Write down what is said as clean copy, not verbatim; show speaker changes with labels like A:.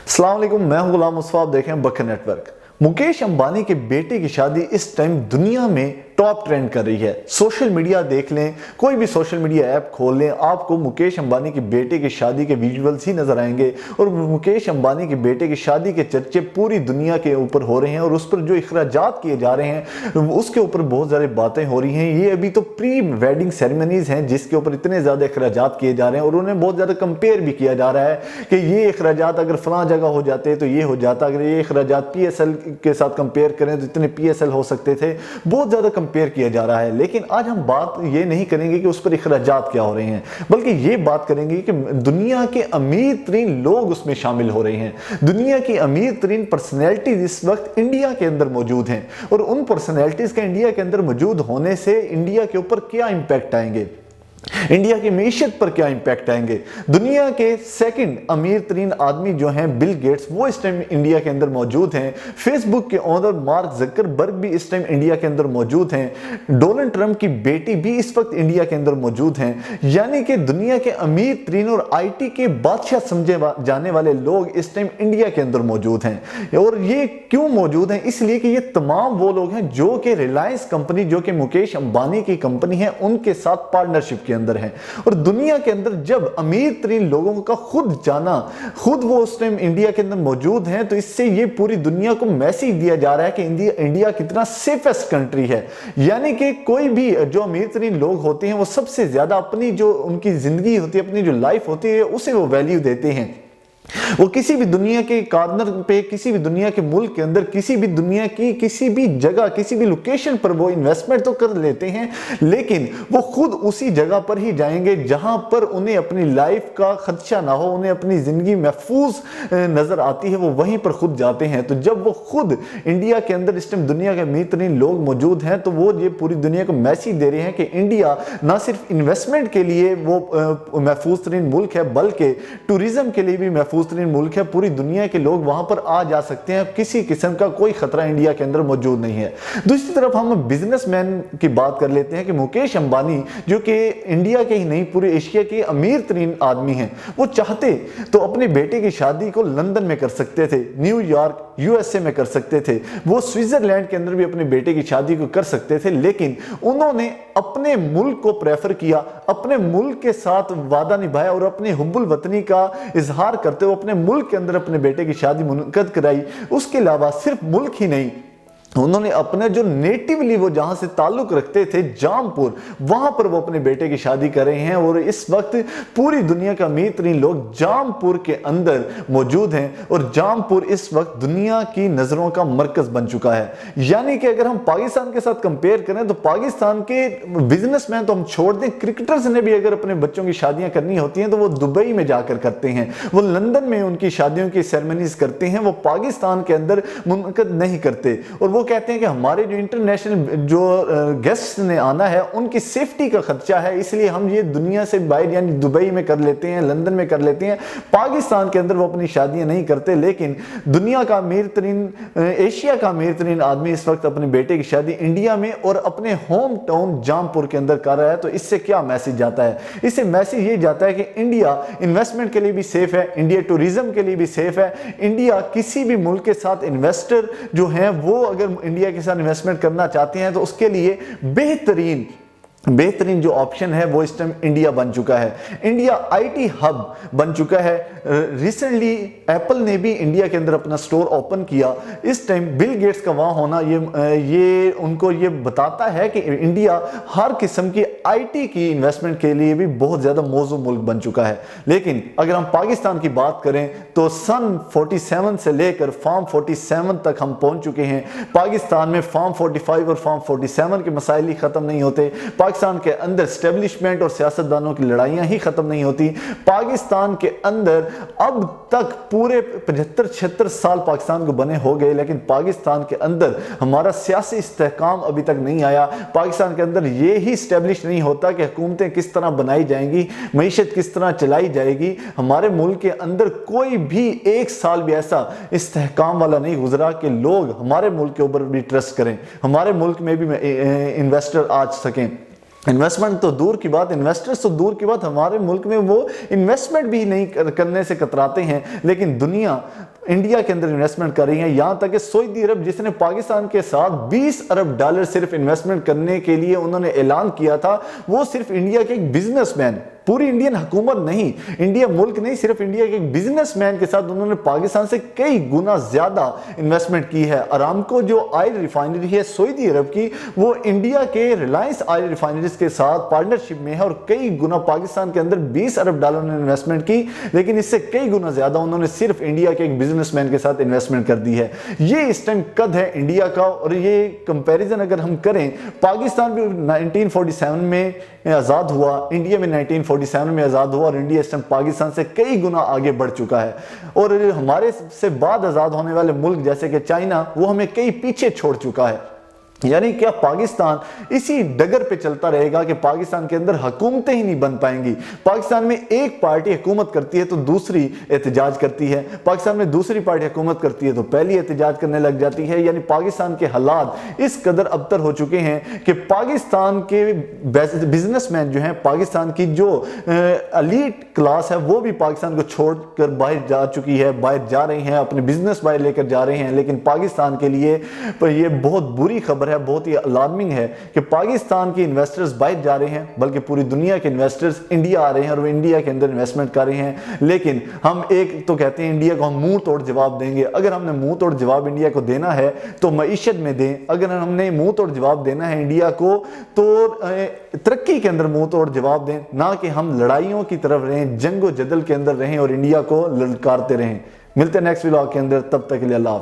A: अस्सलाम वालेकुम, मैं हूं गुलाम मुस्तफा। आप देखें बकर नेटवर्क। मुकेश अंबानी के बेटे की शादी इस टाइम दुनिया में टॉप ट्रेंड कर रही है। सोशल मीडिया देख लें, कोई भी सोशल मीडिया ऐप खोल लें, आपको मुकेश अंबानी के बेटे की शादी के विजुअल्स ही नजर आएंगे। और मुकेश अंबानी के बेटे की शादी के चर्चे पूरी दुनिया के ऊपर हो रहे हैं और उस पर जो इखराजात किए जा रहे हैं उसके ऊपर बहुत सारी बातें हो रही हैं। ये अभी तो प्री वेडिंग सेरेमनीज हैं जिसके ऊपर इतने ज्यादा इखराजात किए जा रहे हैं और उन्हें बहुत ज्यादा कंपेयर भी किया जा रहा है कि ये इखराजात अगर फलां जगह हो जाते तो ये हो जाता, अगर ये इखराजात PSL के साथ कंपेयर करें तो इतने PSL हो सकते थे। बहुत ज्यादा कंपेयर किया जा रहा है। लेकिन आज हम बात ये नहीं करेंगे कि उस पर इखराजात क्या हो रहे हैं, बल्कि ये बात करेंगे कि दुनिया के अमीर तरीन लोग उसमें शामिल हो रहे हैं। दुनिया की अमीर तरीन पर्सनैलिटीज इस वक्त इंडिया के अंदर मौजूद हैं और उन पर्सनैलिटीज का इंडिया के अंदर मौजूद होने से इंडिया के ऊपर क्या इंपैक्ट आएंगे, इंडिया की मीशत पर क्या इंपैक्ट आएंगे। दुनिया के सेकंड अमीर तरीन आदमी जो हैं बिल गेट्स, वो इस टाइम इंडिया के अंदर मौजूद हैं। फेसबुक के ओनर मार्क ज़करबर्ग भी इस टाइम इंडिया के अंदर मौजूद हैं। डोनाल्ड ट्रंप की बेटी भी इस वक्त इंडिया के अंदर मौजूद हैं। यानी कि दुनिया के अमीर तरीन और IT के बादशाह समझे जाने वाले लोग इस टाइम इंडिया के अंदर मौजूद हैं। और ये क्यों मौजूद हैं? इसलिए कि ये तमाम वो लोग हैं जो कि रिलायंस कंपनी, जो कि मुकेश अंबानी की कंपनी है, उनके साथ पार्टनरशिप के अंदर है। और दुनिया के अंदर जब अमीर तरीन लोगों का खुद जाना, खुद वो उस टाइम इंडिया के अंदर मौजूद हैं, तो इससे ये पूरी दुनिया को मैसेज दिया जा रहा है कि इंडिया कितना सेफेस्ट कंट्री है। यानी कि कोई भी जो अमीर तरीन लोग होते हैं वो सबसे ज्यादा अपनी जो उनकी जिंदगी होती है, अपनी जो लाइफ होती है, उसे वो वैल्यू देते हैं। वो किसी भी दुनिया के कॉर्नर पे, किसी भी दुनिया के मुल्क के अंदर, किसी भी दुनिया की किसी भी जगह, किसी भी लोकेशन पर वो इन्वेस्टमेंट तो कर लेते हैं, लेकिन वो खुद उसी जगह पर ही जाएंगे जहां पर उन्हें अपनी लाइफ का खदशा ना हो, उन्हें अपनी जिंदगी महफूज नजर आती है, वो वहीं पर खुद जाते हैं। तो जब वो खुद इंडिया के अंदर इस टाइम दुनिया के अमीर तरीन लोग मौजूद हैं, तो वो ये पूरी दुनिया को मैसेज दे रहे हैं कि इंडिया ना सिर्फ इन्वेस्टमेंट के लिए वो महफूज तरीन मुल्क है, बल्कि टूरिज्म के लिए भी महफूज तरीन मुल्क है। पूरी दुनिया के लोग वहां पर आ जा सकते हैं, किसी किस्म का कोई खतरा इंडिया के अंदर मौजूद नहीं है। दूसरी तरफ हम बिजनेसमैन की बात कर लेते हैं कि मुकेश अंबानी, जो कि इंडिया के ही नहीं पूरे एशिया के अमीर तरीन आदमी हैं, वो चाहते तो अपने बेटे की शादी को लंदन में कर सकते थे, न्यूयॉर्क USA में कर सकते थे, वो स्विट्जरलैंड के अंदर भी अपने बेटे की शादी को कर सकते थे, लेकिन उन्होंने अपने मुल्क को प्रेफर किया, अपने मुल्क के साथ वादा निभाया और अपनी हुब्बुल वतनी का इजहार करते हुए अपने मुल्क के अंदर अपने बेटे की शादी मुनक्कद कराई। उसके अलावा सिर्फ मुल्क ही नहीं, उन्होंने अपने जो नेटिवली वो जहां से ताल्लुक रखते थे, जामपुर, वहां पर वो अपने बेटे की शादी कर रहे हैं। और इस वक्त पूरी दुनिया का अमीर तरीन लोग जामपुर के अंदर मौजूद हैं और जामपुर इस वक्त दुनिया की नजरों का मरकज बन चुका है। यानी कि अगर हम पाकिस्तान के साथ कंपेयर करें तो पाकिस्तान के बिजनेसमैन तो हम छोड़ दें, क्रिकेटर्स ने भी अगर अपने बच्चों की शादियां करनी होती हैं तो वो दुबई में जाकर करते हैं, वो लंदन में उनकी शादियों की सेरेमनीज करते हैं, वो पाकिस्तान के अंदर मुनक़द नहीं करते। और वो कहते हैं कि हमारे जो इंटरनेशनल जो गेस्ट ने आना है उनकी सेफ्टी का खर्चा है, इसलिए हम ये दुनिया से बाहर यानी दुबई में कर लेते हैं, लंदन में कर लेते हैं, पाकिस्तान के अंदर वो अपनी शादियां नहीं करते। लेकिन दुनिया का अमीर तरीन, एशिया का अमीर तरीन आदमी इस वक्त अपने बेटे की शादी इंडिया में और अपने होम टाउन जामपुर के अंदर कर रहा है। तो इससे क्या मैसेज जाता है? इससे मैसेज ये जाता है कि इंडिया इन्वेस्टमेंट के लिए भी सेफ है, इंडिया टूरिज्म के लिए भी सेफ है, इंडिया किसी भी मुल्क के साथ इन्वेस्टर जो हैं वो अगर इंडिया के साथ इन्वेस्टमेंट करना चाहते हैं तो उसके लिए बेहतरीन जो ऑप्शन है वो इस टाइम इंडिया बन चुका है। इंडिया IT हब बन चुका है। रिसेंटली एप्पल ने भी इंडिया के अंदर अपना स्टोर ओपन किया। इस टाइम बिल गेट्स का वहां होना ये उनको ये बताता है कि इंडिया हर किस्म की IT की इन्वेस्टमेंट के लिए भी बहुत ज्यादा मौजूद मुल्क बन चुका है। लेकिन अगर हम पाकिस्तान की बात करें तो सन 47 से लेकर फार्म 47 तक हम पहुंच चुके हैं। पाकिस्तान में फार्म 45 और फार्म 47 के मसाइल ही खत्म नहीं होते। पाकिस्तान के अंदर स्टैब्लिशमेंट और सियासतदानों की लड़ाइयां ही खत्म नहीं होती। पाकिस्तान के अंदर अब तक पूरे 75-76 साल पाकिस्तान को बने हो गए, लेकिन पाकिस्तान के अंदर हमारा सियासी इस्तेहकाम अभी तक नहीं आया। पाकिस्तान के अंदर ये ही स्टैब्लिश नहीं होता कि हुकूमतें किस तरह बनाई जाएंगी, मईशत किस तरह चलाई जाएगी। हमारे मुल्क के अंदर कोई भी एक साल भी ऐसा इस्तेहकाम वाला नहीं गुजरा कि लोग हमारे मुल्क के ऊपर भी ट्रस्ट करें, हमारे मुल्क में भी इन्वेस्टर आ सकें। इन्वेस्टमेंट तो दूर की बात, इन्वेस्टर्स तो दूर की बात, हमारे मुल्क में वो इन्वेस्टमेंट भी नहीं करने से कतराते हैं, लेकिन दुनिया इंडिया के अंदर इन्वेस्टमेंट कर रही है। यहां तक कि सऊदी अरब, जिसने पाकिस्तान के साथ $20 अरब सिर्फ इन्वेस्टमेंट करने के लिए उन्होंने ऐलान किया था, वो सिर्फ इंडिया के एक बिजनेसमैन, पूरी इंडियन हुकूमत नहीं, इंडिया मुल्क नहीं, सिर्फ इंडिया के एक बिजनेसमैन के साथ उन्होंने पाकिस्तान से कई गुना ज्यादा इन्वेस्टमेंट की है। अरामको जो ऑयल रिफाइनरी है सऊदी अरब की, वो इंडिया के रिलायंस ऑयल रिफाइनरीज के साथ पार्टनरशिप में है और कई गुना पाकिस्तान के अंदर $20 अरब ने इन्वेस्टमेंट की, लेकिन इससे कई गुना ज्यादा उन्होंने सिर्फ इंडिया के एक बिजनेसमैन के साथ इन्वेस्टमेंट कर दी है। ये इस टाइम कद है इंडिया का। और ये कंपैरिजन अगर हम करें, पाकिस्तान भी 1947 में आजाद हुआ, इंडिया में 1947 में आजाद हुआ, और इंडिया इस टाइम पाकिस्तान से कई गुना आगे बढ़ चुका है। और हमारे से बाद आजाद होने वाले मुल्क जैसे कि चाइना, वो हमें कई पीछे छोड़ चुका है। यानी क्या पाकिस्तान इसी डगर पे चलता रहेगा कि पाकिस्तान के अंदर हुकूमतें ही नहीं बन पाएंगी? पाकिस्तान में एक पार्टी हुकूमत करती है तो दूसरी एहतजाज करती है, पाकिस्तान में दूसरी पार्टी हुकूमत करती है तो पहली एहतजाज करने लग जाती है। यानी पाकिस्तान के हालात इस कदर अबतर हो चुके हैं कि पाकिस्तान के बिजनेसमैन जो हैं, पाकिस्तान की जो एलीट क्लास है, वो भी पाकिस्तान को छोड़कर बाहर जा चुकी है, बाहर जा रही हैं, अपने बिजनेस बाहर लेकर जा रहे हैं। लेकिन पाकिस्तान के लिए ये बहुत बुरी खबर है, बहुत ही अलार्मिंग है कि पाकिस्तान के इन्वेस्टर्स बाहर जा रहे हैं, बल्कि पूरी दुनिया के इन्वेस्टर्स इंडिया आ रहे हैं और वो इंडिया के अंदर इन्वेस्टमेंट कर रहे हैं। लेकिन हम एक तो कहते हैं इंडिया को हम मुंह तोड़ जवाब देंगे। अगर हमने मुंह तोड़ जवाब इंडिया को देना है तो मईशत में दें, अगर हमने मुंह तोड़ जवाब देना है इंडिया को तो तरक्की के अंदर मुंह तोड़ जवाब दें, ना कि हम लड़ाइयों की तरफ रहें, जंगो जदल के अंदर रहें और इंडिया को ललकारते रहें। मिलते हैं नेक्स्ट व्लॉग के अंदर, तब तक के लिए अल्लाह हाफिज़।